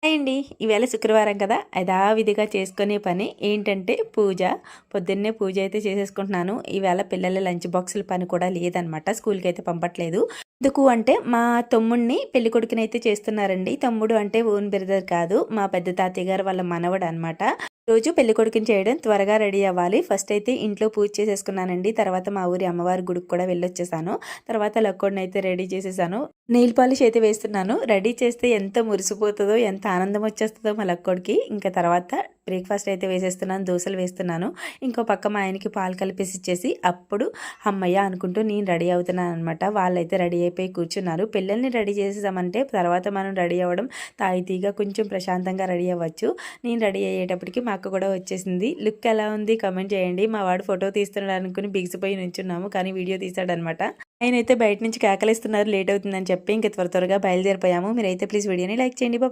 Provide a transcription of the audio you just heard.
Hi అండి. ఈవేళ శుక్రవారం కదా! యథావిధిగా చేసుకునే పని ఏంటంటే పూజ. పొద్దున్నే పూజ అయితే చేసేసుకుంటున్నాను. ఈవేళ పిల్లల లంచ్ బాక్సుల పని కూడా లేదనమాట. స్కూల్‌కైతే పంపట్లేదు. ఎందుకు అంటే మా తమ్ముడిని పెళ్ళికొడుకునైతే చేస్తున్నారండి. తమ్ముడు అంటే ఓన్ బ్రదర్ కాదు. మా పెద్ద తాతయ్య గారు వాళ్ళ మనవడనమాట. రోజు పెళ్ళికొడుకుని చేయడం త్వరగా రెడీ అవ్వాలి. ఫస్ట్ అయితే ఇంట్లో పూజ చేసేసుకున్నానండి. తర్వాత మా ఊరి అమ్మవారి గుడికి కూడా వెళ్ళొచ్చేసాను. తర్వాత లక్కోడినైతే రెడీ చేసేసాను. నెయిల్ పాలిష్ అయితే వేస్తున్నాను. రెడీ చేస్తే ఎంత మురిసిపోతదో, ఎంత ఆనందం వచ్చేస్తదో మా లక్కోడికి. ఇంకా తర్వాత బ్రేక్‌ఫాస్ట్ అయితే వేసేస్తున్నాను. దోసలు వేస్తున్నాను. ఇంకో పక్క మా ఆయనకి పాలు కలిపేసి ఇచ్చేసి అప్పుడు హమ్మయ్య అనుకుంటూ నేను రెడీ అవుతున్నాననమాట. వాళ్ళైతే రెడీ అయిపోయి కూర్చున్నారు. పిల్లల్ని రెడీ చేసేసామంటే తర్వాత మనం రెడీ అవ్వడం తాయితీగా కొంచెం ప్రశాంతంగా రెడీ అవ్వచ్చు. నేను రెడీ అయ్యేటప్పటికి మా అక్క కూడా వచ్చేసింది. లుక్ ఎలా ఉంది కామెంట్ చేయండి. మా వాడు ఫోటో తీస్తున్నాడు అనుకుని బిగిసిపోయి నుంచున్నాము. కానీ వీడియో తీసాడనమాట. ఆయనైతే బయట నుంచి కేకలేస్తున్నారు లేట్ అవుతుందని చెప్పి ఇంక త్వరగా బయలుదేరిపోయాము. మీరైతే ప్లీజ్ వీడియోని లైక్ చేయండి. బాయ్.